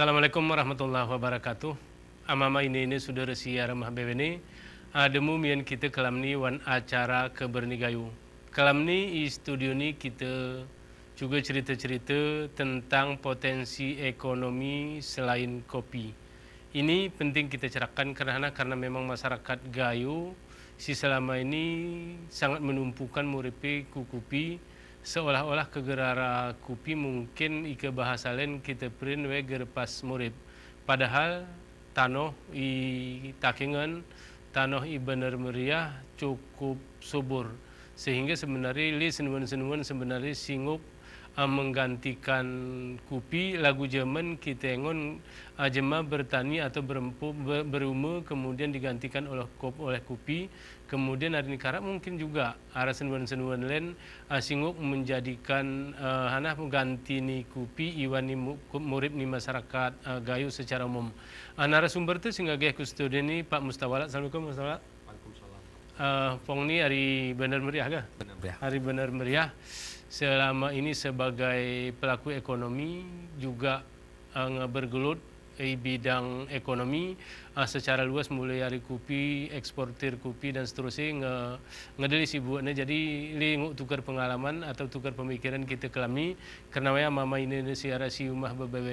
Assalamualaikum warahmatullahi wabarakatuh. Amama ini sudah resi ramah bebeni. Ademu mian kita kelam ni wan acara kebernigayu. Kelam ni studio ni kita juga cerita-cerita tentang potensi ekonomi selain kopi. Ini penting kita cerahkan karena memang masyarakat gayo si selama ini sangat menumpukan muripe ku kopi, seolah-olah kegerara kopi mungkin ike bahasa lain kita print we gerpas murip. Padahal tanah i takingan, tanah i benar meriah cukup subur. Sehingga sebenarnya li senuan-senuan sebenarnya singgup menggantikan kopi lagu zaman kita engon jema bertani atau berumur kemudian digantikan oleh kopi. Kemudian hari karena mungkin juga arah senuan-senuan lain singgup menjadikan hana mengganti ni kopi iwan ni murib ni masyarakat gayo secara umum. Narasumber tu sehingga gaya kustodian ni Pak Mustawala. Assalamualaikum Mustawala. Pong ni hari benar meriah ke? Benar meriah. Hari benar meriah. Selama ini sebagai pelaku ekonomi juga bergelut di bidang ekonomi secara luas mulai dari kopi, eksportir kopi dan seterusnya ngedeli sibuknya. Jadi li tukar pengalaman atau tukar pemikiran kita kelami karena ya mama Indonesia rasi umah beberapa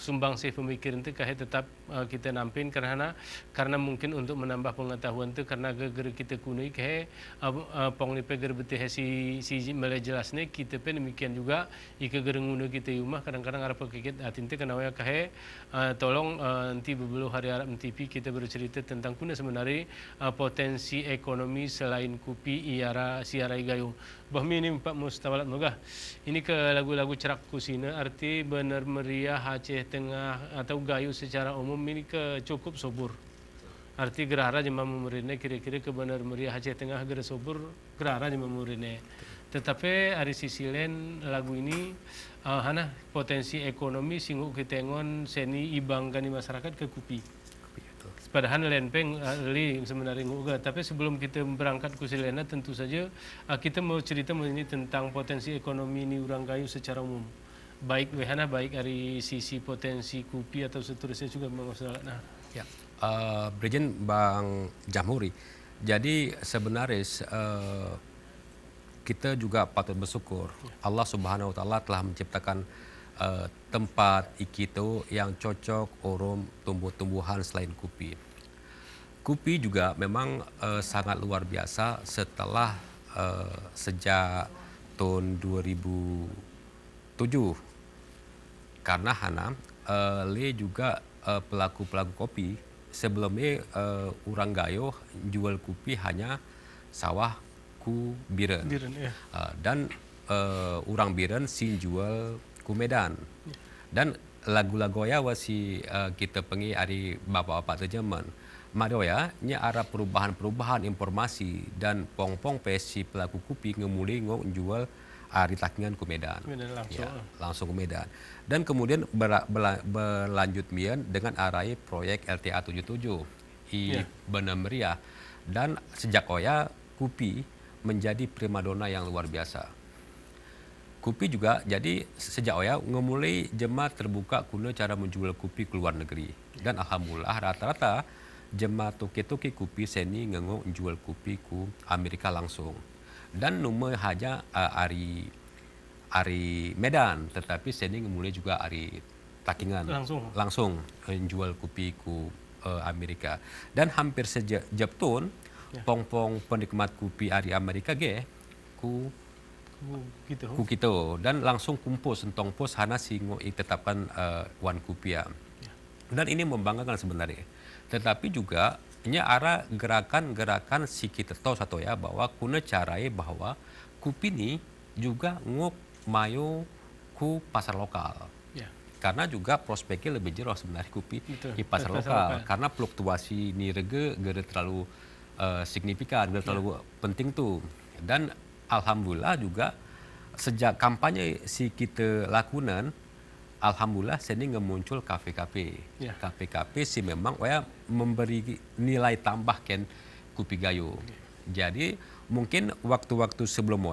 sumbang si pemikiran itu kahit tetap kita nampin karena mungkin untuk menambah pengetahuan itu karena geger kita kunui kahit pong ni peger betih si mulai jelasnya kita pun demikian juga ika gerengunu kita rumah kadang-kadang ada pakikit tinte kenawaya kahit tolong nanti beberapa hari Arab TV kita bercerita tentang kuna sebenarnya potensi ekonomi selain kopi iara siarai gayo. Bahmi ini Pak Mustawalat Nogah. Ini ke lagu-lagu cerak kusina arti benar meriah Aceh Tengah atau gayo secara umum ini ke cukup subur. Arti gerara jema memurine kira-kira ke benar meriah Aceh Tengah gerara subur gerara jema memurine. Tetapi dari sisi lain lagu ini hana potensi ekonomi singgung kitengon seni ibangkan di masyarakat ke kopi. Padahal lempeng li sebenarnya juga. Tapi sebelum kita berangkat ke Silena tentu saja kita mau cerita ini tentang potensi ekonomi ni orang gayo secara umum. Baik wehana baik dari sisi potensi kopi atau seterusnya juga mengusahakan. Nah, ya. Brigjen Bang Jamhuri. Jadi sebenarnya kita juga patut bersyukur. Allah Subhanahu Wa Taala telah menciptakan tempat itu yang cocok untuk tumbuh-tumbuhan selain kopi. Kopi juga memang sangat luar biasa setelah sejak tahun 2007 karena hana le juga pelaku-pelaku kopi sebelumnya orang gayo jual kopi hanya sawah ku biren ya. Dan orang biren sin jual ku Medan. Dan lagu-lagu ya wasi kita pengi ari bapak-bapak terjeman. Madoya nya arah perubahan-perubahan informasi dan pong-pong pesi pelaku kopi ngemuli jual ari takingan ku Medan. Langsung. Ya, langsung ke Medan. Dan kemudian berlanjut mian dengan arai proyek LTA 77 i Benar Meriah. Dan sejak oya kopi menjadi primadona yang luar biasa. Kopi juga jadi sejak oya ngemulai jemaah terbuka guna cara menjual kopi ke luar negeri. Dan alhamdulillah rata-rata jemaah toke-toke kopi seni ngengok jual kopi ku Amerika langsung. Dan nomor haja ari Medan, tetapi seni ngemulai juga ari takingan langsung jual kopi ku Amerika. Dan hampir sejak jepton pong-pong penikmat kopi ari Amerika ku gitu dan langsung kumpul sentong pos hana singo ditetapkan wan kopi ya. Dan ini membanggakan sebenarnya. Tetapi juga nya arah gerakan-gerakan si kita tahu satu ya bahwa kuna carai bahwa kopi ini juga ngok mayo ku pasar lokal. Karena juga prospeknya lebih jelas sebenarnya kopi di pasar lokal karena fluktuasi ni rega gede terlalu signifikan, terlalu penting tuh. Dan alhamdulillah juga sejak kampanye si kita lakukan, alhamdulillah seni ngemuncul kafe-kafe. Kafe-kafe sih memang memberi nilai tambah ken kopi gayo. Jadi mungkin waktu-waktu sebelum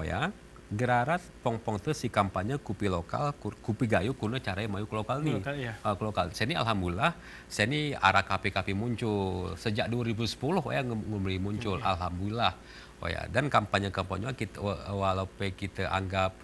gerarat pong-pong tu si kampanye kopi lokal, kopi gayo kuno caranya mayu ke lokal nih. Lokal, ya. Ke lokal. Saya ni alhamdulillah, saya ni arah kafe-kafe muncul sejak 2010 ya mulai muncul. Alhamdulillah. Oh ya, dan kampanye-kampanye kita walaupun kita anggap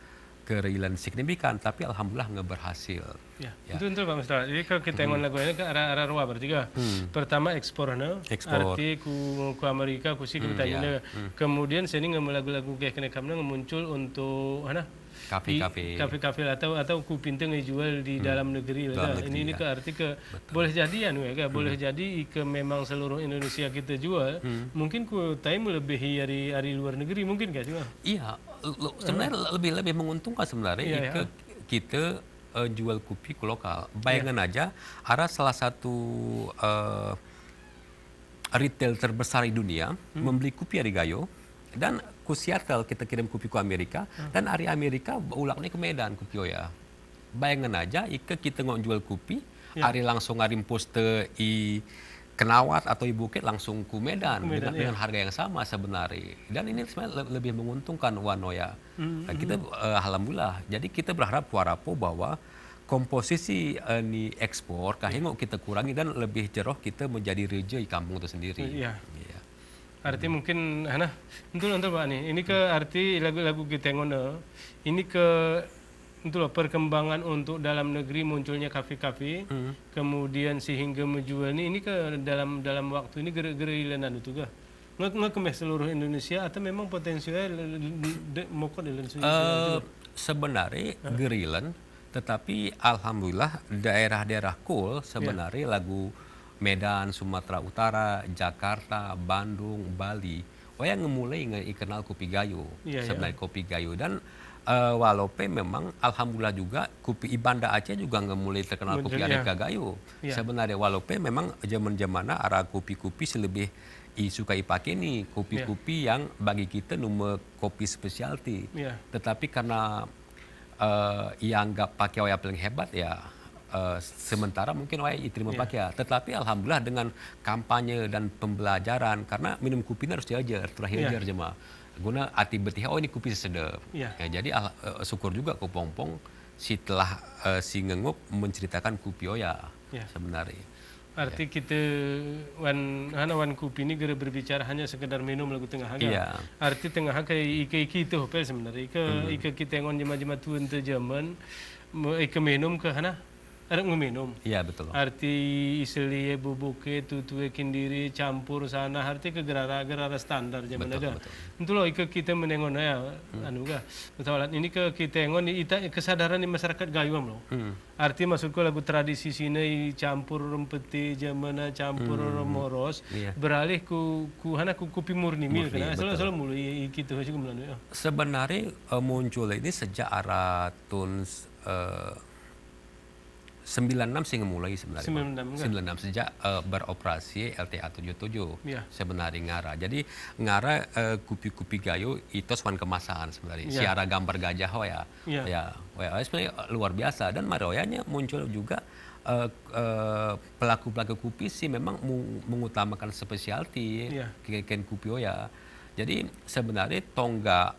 kerealan signifikan, tapi alhamdulillah nggak berhasil. Ya, itu Pak Mustaq. Jadi kalau kita tengok lagu ini ke arah luar berarti ke. Pertama ekspor Ekspor. arti ku Amerika ku sih kita tanya. Kemudian sini nggak lagu-lagu kayak kena kamna muncul untuk mana? Kafe-kafe atau ku pintu ngejual di dalam negeri lah. Ini ke arti ke boleh jadi anu ya, boleh jadi ke memang seluruh Indonesia kita jual, mungkin ku time melebihi dari luar negeri mungkin gak juga? Iya, sebenarnya lebih menguntungkan sebenarnya kita jual kopi ke lokal. Bayangkan aja, ada salah satu retail terbesar di dunia membeli kopi dari Gayo, dan ku Seattle kita kirim kopi ke Amerika, dan dari Amerika ulangnya ke Medan kopi ya. Bayangkan aja, kita nggak jual kopi, hari langsung ngarim poster i Kenawat atau Ibu Bukit langsung ke Medan, dengan harga yang sama sebenarnya. Dan ini sebenarnya lebih menguntungkan Wanoya. Kita alhamdulillah. Jadi kita berharap Warapo bahwa komposisi ini ekspor kahingok kita kurangi dan lebih jeroh kita menjadi reja di kampung itu sendiri. Iya. Arti mungkin untuk Pak nih. Ini ke arti lagu-lagu kita ngono. Ini ke itulah perkembangan untuk dalam negeri munculnya kafe-kafe, kemudian sehingga menjual ini ke dalam waktu ini gara-gara ilanan itu kah? Nggak kemeh seluruh Indonesia atau memang potensialnya mokot Indonesia? Sebenarnya gerilan, tetapi alhamdulillah daerah-daerah cool sebenarnya lagu Medan, Sumatera Utara, Jakarta, Bandung, Bali, yang ngemulai kenal kopi gayo, sebenarnya kopi gayo. Dan walaupun memang alhamdulillah juga kopi Ibanda Aceh juga nggak mulai terkenal kopi Areka Gayo. Sebenarnya walaupun memang zaman-zaman arah kopi-kopi selebih suka dipakai nih kopi-kopi yang bagi kita nomor kopi spesialty. Tetapi karena yang nggak pakai yang paling hebat ya sementara mungkin diterima pakai ya. Tetapi alhamdulillah dengan kampanye dan pembelajaran, karena minum kopi harus diajar, terakhir jemaah. Guna hati betih, ini kopi sedap. Jadi syukur juga ke Pongpong setelah si Ngengop menceritakan kopi sebenarnya. Arti kita wan kopi ini gara berbicara hanya sekedar minum lagu tengah harga. Arti tengah harga ika itu hopel sebenarnya. Ika kita ngon jema-jema tuan te zaman ika minum ke ada ngeminum. Iya betul. Arti isliye bubuke tutue kindiri campur sana arti ke gerara standar zaman ada. Itu loh kita menengon ya anu ga. Betul ini kita ngon kesadaran di masyarakat gayuam loh. Arti maksudku lagu tradisi sini campur rempeti zaman campur moros beralih ku kopi murni mil karena asal mulai kita juga melanu ya. Sebenarnya muncul ini sejak arah tahun 96 sih mulai sebenarnya. 96 sejak beroperasi LTA 77 sebenarnya Ngara. Jadi Ngara kopi-kopi gayo itu swan kemasan sebenarnya. Siara gambar gajah sebenarnya luar biasa, dan maroyanya muncul juga pelaku-pelaku kopi sih memang mengutamakan spesialty ken kopi Jadi sebenarnya tonggak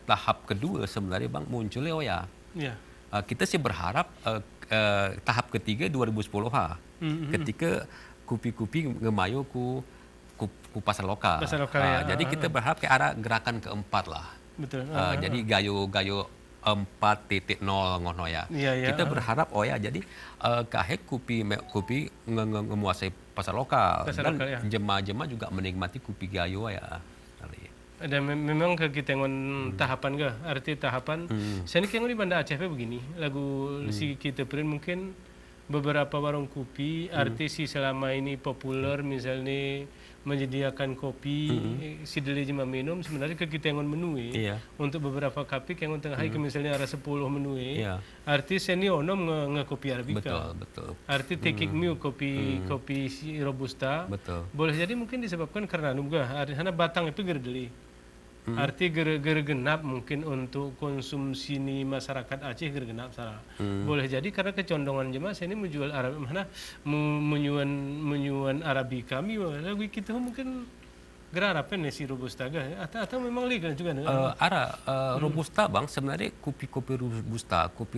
tahap kedua sebenarnya Bang munculnya kita sih berharap tahap ketiga 2010 ketika kopi-kopi ngemayu ku pasar lokal. Jadi kita berharap ke arah gerakan keempat lah. Betul. Jadi gayo 4.0 ngono ya. Kita berharap jadi kahek kopi menguasai pasar lokal dan jemaah-jemaah juga menikmati kopi gayo Dan memang kita ngon tahapan ga, arti tahapan. Saya ni di Banda Aceh begini, lagu si kita print mungkin beberapa warung kopi, arti si selama ini populer misalnya menyediakan kopi, si deli jema minum sebenarnya kita ngon menu untuk beberapa kafe yang tengah hari misalnya ada 10 menu arti seni onom kopi arabica. Betul. Arti taking mu kopi robusta. Boleh jadi mungkin disebabkan karena nungga karena batang itu gerdeli. Arti gara-gara genap mungkin untuk konsumsi ni masyarakat Aceh gara genap salah. Boleh jadi karena kecondongan jemaah saya ini menjual menyuan Arabica kami lagu kita mungkin gerar apa nih si robusta ga? Atau memang legal juga nih? Robusta bang sebenarnya kopi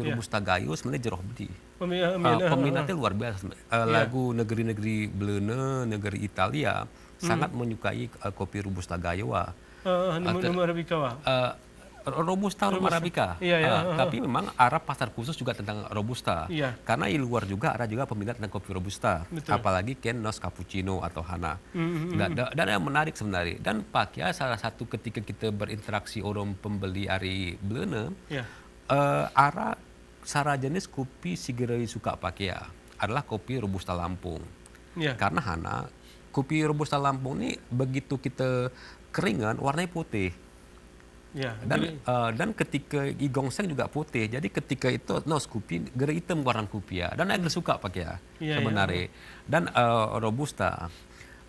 robusta gayo sebenarnya jeruk bedi. Peminatnya luar biasa. Lagu negeri-negeri Belanda, negeri Italia sangat menyukai kopi robusta gayo. Nomor Arabica wah. Robusta Arabica. Tapi memang ada pasar khusus juga tentang Robusta. Karena di luar juga ada juga peminat tentang kopi Robusta. Betul. Apalagi Kenos, Cappuccino atau Hana. Dan yang menarik sebenarnya. Dan Pak ya salah satu ketika kita berinteraksi orang pembeli hari Belanda, ada salah jenis kopi sigerai suka pakai adalah kopi Robusta Lampung. Karena Hana, kopi Robusta Lampung ini begitu kita keringan warnanya putih. Dan ketika igongseng juga putih. Jadi ketika itu kopi gara hitam warna kopi dan agak suka pakai sebenarnya. Dan robusta.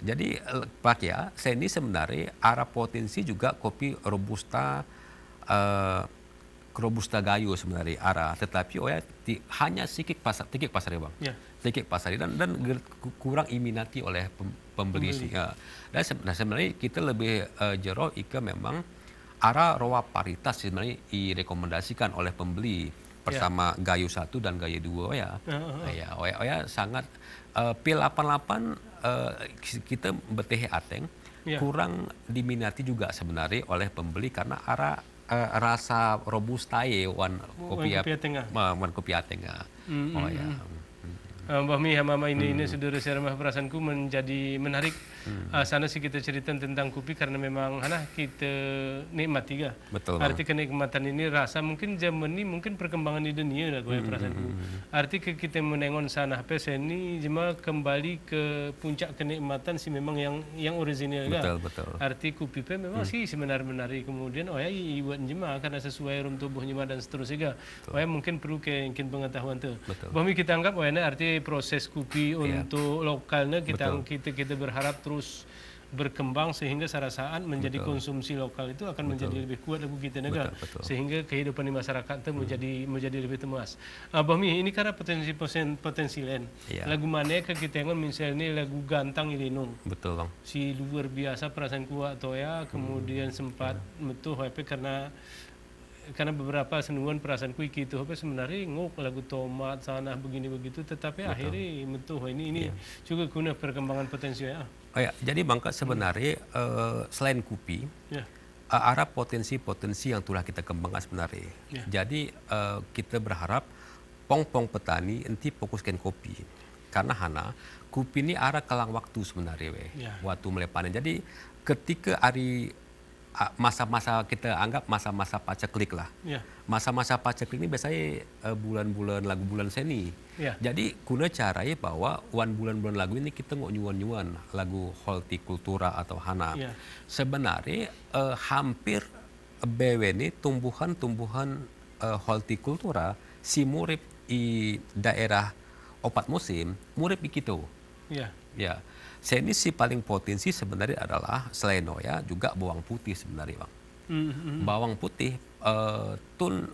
Jadi pakai saya ini sebenarnya arah potensi juga kopi robusta robusta gayo sebenarnya arah. Tetapi hanya sedikit pasar ya bang. Sedikit pasar dan kurang diminati oleh pembeli sih. Dan sebenarnya kita lebih jero ika memang arah rawa paritas sebenarnya direkomendasikan oleh pembeli bersama Gayo 1 dan Gayo 2 sangat P88 kita beteh ateng kurang diminati juga sebenarnya oleh pembeli karena arah rasa robusta wan kopi ateng. Mbah Mi Mama ini saudara sermah perasaanku menjadi menarik. Sana sih kita cerita tentang kopi karena memang kita nikmati ga. Betul. Arti kenikmatan ini rasa mungkin zaman ini mungkin perkembangan di dunia lah gue perasaanku. Arti kita menengon sana ini cuma kembali ke puncak kenikmatan sih memang yang original ga. Betul. Arti kopi memang sih sebenar-benar kemudian ibuat jema karena sesuai rum tubuh jema dan seterusnya ga. Mungkin perlu mungkin pengetahuan tuh. Mbah Mi kita anggap arti proses kopi untuk lokalnya kita berharap terus berkembang sehingga saat menjadi konsumsi lokal itu akan menjadi lebih kuat lagu kita negara sehingga kehidupan di masyarakat itu menjadi lebih temas. Mbah Mi ini karena potensi lain. Lagu mana kita yang misalnya lagu gantang ilinung. Betul bang. Si luar biasa perasaan kuat toya kemudian sempat metuh karena beberapa senungan perasaanku itu sebenarnya ngok lagu tomat sana begini begitu tetapi akhirnya metuh ini juga guna perkembangan potensi jadi bangka sebenarnya selain kopi ada potensi-potensi yang telah kita kembangkan sebenarnya. Jadi kita berharap pong petani nanti fokuskan kopi karena kopi ini ada kelang waktu sebenarnya waktu mulai panen. Jadi ketika masa-masa kita anggap masa-masa paceklik lah. Masa-masa paceklik ini biasanya bulan-bulan lagu bulan seni. Jadi guna caranya bahwa bulan-bulan lagu ini kita nggak nyuan-nyuan lagu hortikultura atau Hana. Sebenarnya hampir BW ini tumbuhan-tumbuhan hortikultura si murip di daerah opat musim murip gitu. Saya ini si paling potensi sebenarnya adalah selain juga bawang putih sebenarnya bang. Bawang putih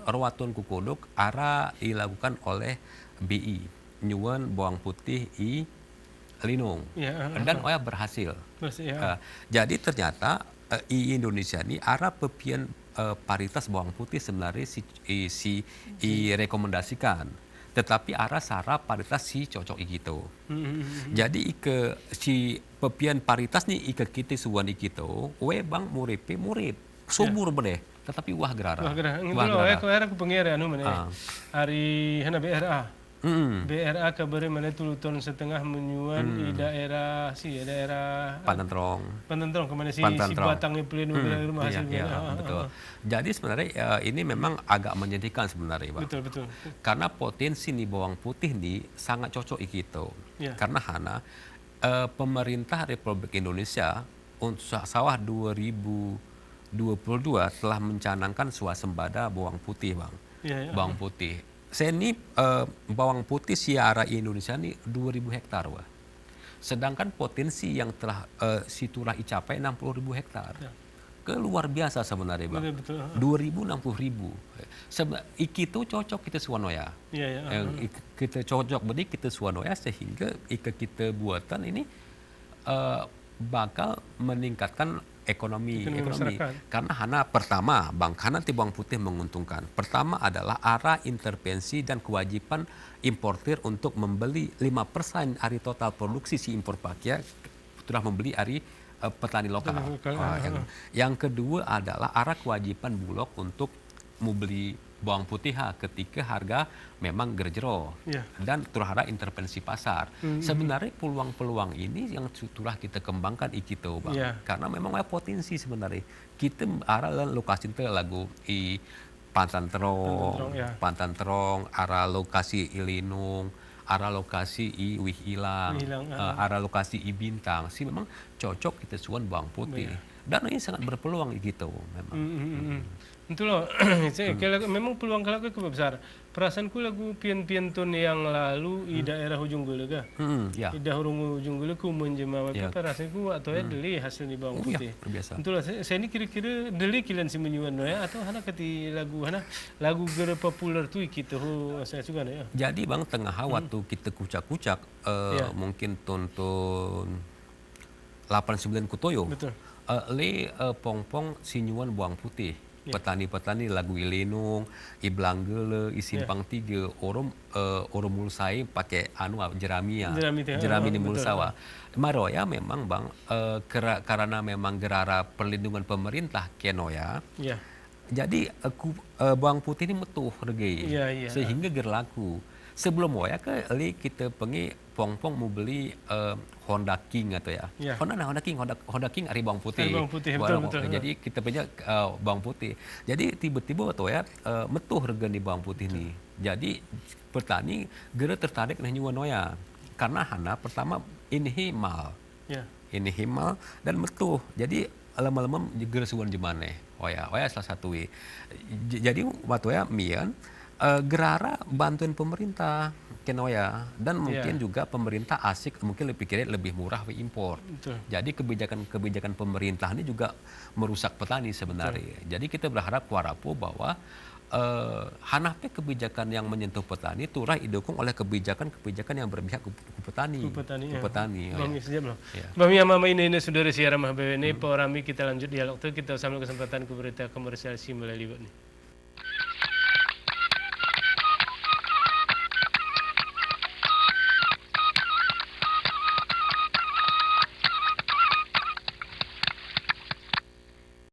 ruatun kukodok dilakukan oleh BI nyuan bawang putih linung dan berhasil. Jadi ternyata di Indonesia ini pepian paritas bawang putih sebenarnya si rekomendasikan. Tetapi sara paritas si cocok gitu. Jadi si pepian paritas nih kita suwan gitu, bang murip subur bedeh, tetapi wah gerara. Itu era aku pengira hari hana BRA. BRA kabar mana tuluton setengah menyuan di daerah Pantentrong kemana si batangnya pelin rumah hasil. Betul. Jadi sebenarnya ini memang agak menyedihkan sebenarnya bang. Betul. Karena potensi nih bawang putih nih sangat cocok gitu. Karena pemerintah Republik Indonesia untuk sawah 2022 telah mencanangkan swasembada bawang putih bang. Bawang putih. Saya ini bawang putih siara Indonesia ini 2.000 hektar wah. Sedangkan potensi yang telah situlah dicapai 60.000 hektar. Luar biasa sebenarnya bang. 2.000 60.000. Itu cocok kita suwanoya. Kita cocok berarti kita suwanoya sehingga kita buatan ini bakal meningkatkan ekonomi. masyarakat. Karena hana pertama, karena bawang putih menguntungkan. Pertama adalah arah intervensi dan kewajiban importir untuk membeli 5% dari total produksi si impor pakaian sudah membeli dari petani lokal. Yang kedua adalah arah kewajiban Bulog untuk membeli bawang putih ketika harga memang gerjero dan terhadap intervensi pasar. Sebenarnya peluang-peluang ini yang sudah kita kembangkan ikito Bang. Karena memang ada potensi sebenarnya. Kita arah lokasi itu lagu i Pantan Terong, arah lokasi Ilinung, arah lokasi i Wih Ilang, arah lokasi i Bintang. Sih memang cocok kita suan bawang putih. Dan ini sangat berpeluang gitu memang. Itu loh, memang peluang kalau ke besar. Perasaanku lagu pian-pian tahun yang lalu di daerah ujung Gulaga. Di daerah ujung Gulaga ku menjemah perasaanku atau deli hasil di bawang putih. Itu loh, saya ini kira-kira deli kilan si menyuan ya atau hana kati lagu gere populer tuh kita saya juga ya. Jadi Bang tengah waktu kita kucak-kucak mungkin tonton 89 Kutoyo. Betul. Pongpong sinyuan bawang putih. Petani-petani lagu Ilenung, Iblanggele, Isimpang 3, orang mulsai pakai jeramia, jerami di mulsawa. Maroya memang Bang, karena memang gerara perlindungan pemerintah kenoya, jadi bawang putih ini metuh regei, sehingga gerlaku. Sebelum waya kita pengi pongpong mau beli Honda King atau ya. Honda King ari bawang putih. Betul. Jadi kita punya bawang putih. Jadi tiba-tiba atau ya metuh harga di bawang putih ini. Jadi petani gera tertarik nih nyuwan noya. Karena hana pertama ini himal. Ini himal dan metuh. Jadi lama-lama gera suwan jemane. Oya salah satu. Jadi waktu ya mian gerara bantuan pemerintah kenoya dan mungkin juga pemerintah asik mungkin lebih murah impor. Jadi kebijakan pemerintah ini juga merusak petani sebenarnya. Jadi kita berharap warapo bahwa hanape kebijakan yang menyentuh petani turah didukung oleh kebijakan yang berpihak ke petani. Bami mama ini saudara siaran mah ini porami kita lanjut dialog tuh kita sama kesempatan ke berita komersial melalui ini.